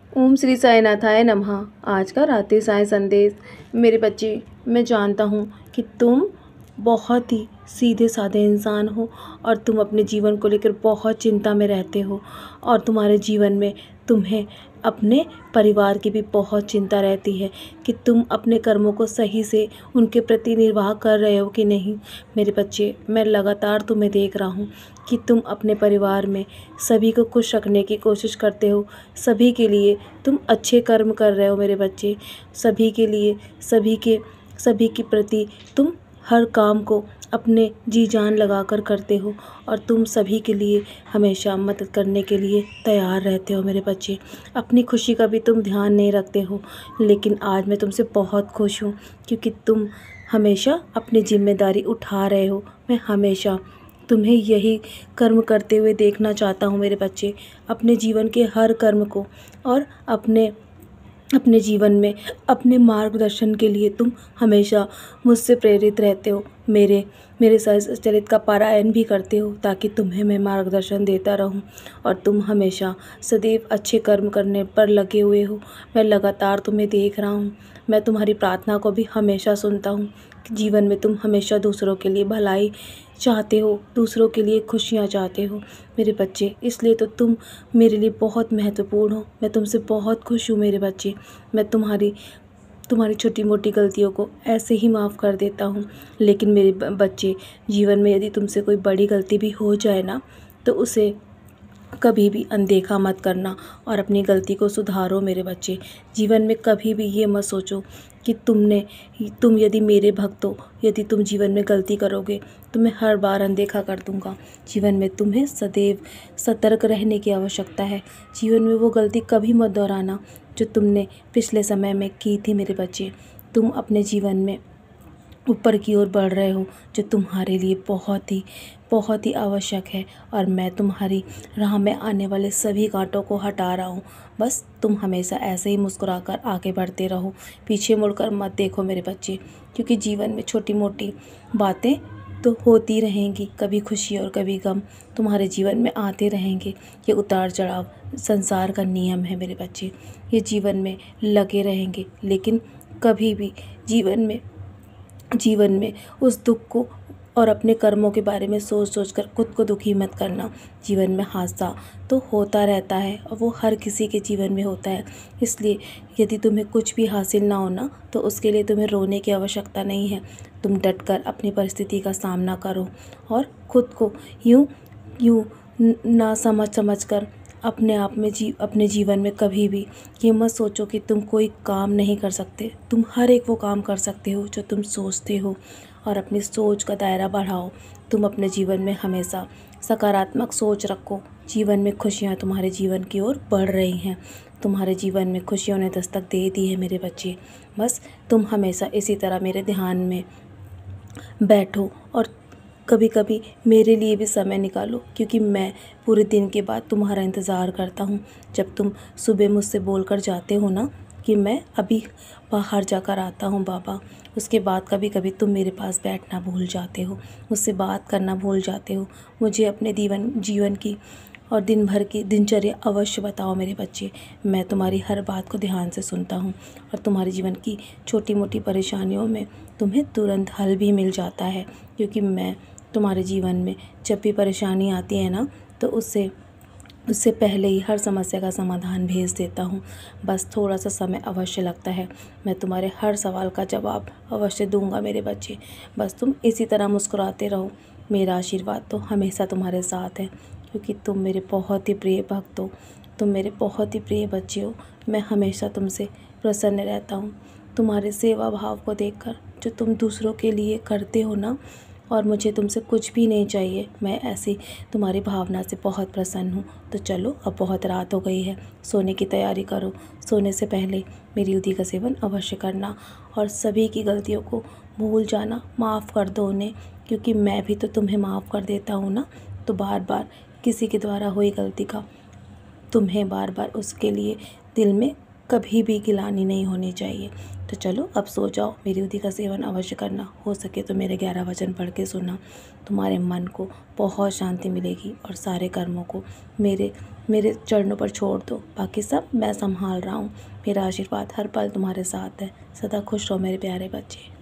ओम श्री साईनाथाय नमः। आज का रात्रि साईं संदेश। मेरे बच्चे, मैं जानता हूँ कि तुम बहुत ही सीधे साधे इंसान हो और तुम अपने जीवन को लेकर बहुत चिंता में रहते हो और तुम्हारे जीवन में तुम्हें अपने परिवार की भी बहुत चिंता रहती है कि तुम अपने कर्मों को सही से उनके प्रति निर्वाह कर रहे हो कि नहीं। मेरे बच्चे, मैं लगातार तुम्हें देख रहा हूँ कि तुम अपने परिवार में सभी को खुश रखने की कोशिश करते हो। सभी के लिए तुम अच्छे कर्म कर रहे हो मेरे बच्चे। सभी के लिए, सभी के प्रति तुम हर काम को अपने जी जान लगाकर करते हो और तुम सभी के लिए हमेशा मदद करने के लिए तैयार रहते हो मेरे बच्चे। अपनी खुशी का भी तुम ध्यान नहीं रखते हो, लेकिन आज मैं तुमसे बहुत खुश हूँ क्योंकि तुम हमेशा अपनी जिम्मेदारी उठा रहे हो। मैं हमेशा तुम्हें यही कर्म करते हुए देखना चाहता हूँ मेरे बच्चे। अपने जीवन के हर कर्म को और अपने जीवन में अपने मार्गदर्शन के लिए तुम हमेशा मुझसे प्रेरित रहते हो। मेरे सच्चरित का पारायण भी करते हो ताकि तुम्हें मैं मार्गदर्शन देता रहूं और तुम हमेशा सदैव अच्छे कर्म करने पर लगे हुए हो। मैं लगातार तुम्हें देख रहा हूं। मैं तुम्हारी प्रार्थना को भी हमेशा सुनता हूं कि जीवन में तुम हमेशा दूसरों के लिए भलाई चाहते हो, दूसरों के लिए खुशियाँ चाहते हो मेरे बच्चे। इसलिए तो तुम मेरे लिए बहुत महत्वपूर्ण हो। मैं तुमसे बहुत खुश हूँ मेरे बच्चे। मैं तुम्हारी छोटी मोटी गलतियों को ऐसे ही माफ़ कर देता हूँ, लेकिन मेरे बच्चे, जीवन में यदि तुमसे कोई बड़ी गलती भी हो जाए ना, तो उसे कभी भी अनदेखा मत करना और अपनी गलती को सुधारो मेरे बच्चे। जीवन में कभी भी ये मत सोचो कि तुम यदि मेरे भक्त हो, यदि तुम जीवन में गलती करोगे तो मैं हर बार अनदेखा कर दूंगा। जीवन में तुम्हें सदैव सतर्क रहने की आवश्यकता है। जीवन में वो गलती कभी मत दोहराना जो तुमने पिछले समय में की थी मेरे बच्चे। तुम अपने जीवन में ऊपर की ओर बढ़ रहे हो, जो तुम्हारे लिए बहुत ही आवश्यक है और मैं तुम्हारी राह में आने वाले सभी कांटों को हटा रहा हूँ। बस तुम हमेशा ऐसे ही मुस्कुराकर आगे बढ़ते रहो, पीछे मुड़कर मत देखो मेरे बच्चे, क्योंकि जीवन में छोटी मोटी बातें तो होती रहेंगी, कभी खुशी और कभी गम तुम्हारे जीवन में आते रहेंगे। ये उतार चढ़ाव संसार का नियम है मेरे बच्चे। ये जीवन में लगे रहेंगे, लेकिन कभी भी जीवन में उस दुख को और अपने कर्मों के बारे में सोच कर खुद को दुखी मत करना। जीवन में हादसा तो होता रहता है और वो हर किसी के जीवन में होता है। इसलिए यदि तुम्हें कुछ भी हासिल ना होना तो उसके लिए तुम्हें रोने की आवश्यकता नहीं है। तुम डटकर अपनी परिस्थिति का सामना करो और खुद को यूँ ना समझ कर अपने जीवन में कभी भी ये मत सोचो कि तुम कोई काम नहीं कर सकते। तुम हर एक वो काम कर सकते हो जो तुम सोचते हो और अपनी सोच का दायरा बढ़ाओ। तुम अपने जीवन में हमेशा सकारात्मक सोच रखो। जीवन में खुशियाँ तुम्हारे जीवन की ओर बढ़ रही हैं। तुम्हारे जीवन में खुशियों ने दस्तक दे दी है मेरे बच्चे। बस तुम हमेशा इसी तरह मेरे ध्यान में बैठो और कभी कभी मेरे लिए भी समय निकालो, क्योंकि मैं पूरे दिन के बाद तुम्हारा इंतज़ार करता हूँ। जब तुम सुबह मुझसे बोलकर जाते हो ना कि मैं अभी बाहर जाकर आता हूँ बाबा, उसके बाद कभी कभी तुम मेरे पास बैठना भूल जाते हो, मुझसे बात करना भूल जाते हो। मुझे अपने जीवन की और दिन भर की दिनचर्या अवश्य बताओ मेरे बच्चे। मैं तुम्हारी हर बात को ध्यान से सुनता हूँ और तुम्हारे जीवन की छोटी मोटी परेशानियों में तुम्हें तुरंत हल भी मिल जाता है, क्योंकि मैं तुम्हारे जीवन में जब भी परेशानी आती है ना, तो उससे पहले ही हर समस्या का समाधान भेज देता हूँ। बस थोड़ा सा समय अवश्य लगता है। मैं तुम्हारे हर सवाल का जवाब अवश्य दूंगा मेरे बच्चे। बस तुम इसी तरह मुस्कुराते रहो। मेरा आशीर्वाद तो हमेशा तुम्हारे साथ है, क्योंकि तुम मेरे बहुत ही प्रिय भक्त हो, तुम मेरे बहुत ही प्रिय बच्चे हो। मैं हमेशा तुमसे प्रसन्न रहता हूँ। तुम्हारे सेवा भाव को देखकर जो तुम दूसरों के लिए करते हो ना, और मुझे तुमसे कुछ भी नहीं चाहिए, मैं ऐसी तुम्हारी भावना से बहुत प्रसन्न हूँ। तो चलो, अब बहुत रात हो गई है, सोने की तैयारी करो। सोने से पहले मेरी उदी का सेवन अवश्य करना और सभी की गलतियों को भूल जाना, माफ़ कर दो उन्हें, क्योंकि मैं भी तो तुम्हें माफ़ कर देता हूँ ना। तो बार बार किसी के द्वारा हुई गलती का तुम्हें बार बार उसके लिए दिल में कभी भी गिलानी नहीं होनी चाहिए। तो चलो अब सो जाओ, मेरी विधि का सेवन अवश्य करना, हो सके तो मेरे 11 वचन पढ़ के सुनना, तुम्हारे मन को बहुत शांति मिलेगी और सारे कर्मों को मेरे मेरे चरणों पर छोड़ दो, बाकी सब मैं संभाल रहा हूँ। मेरा आशीर्वाद हर पल तुम्हारे साथ है। सदा खुश रहो मेरे प्यारे बच्चे।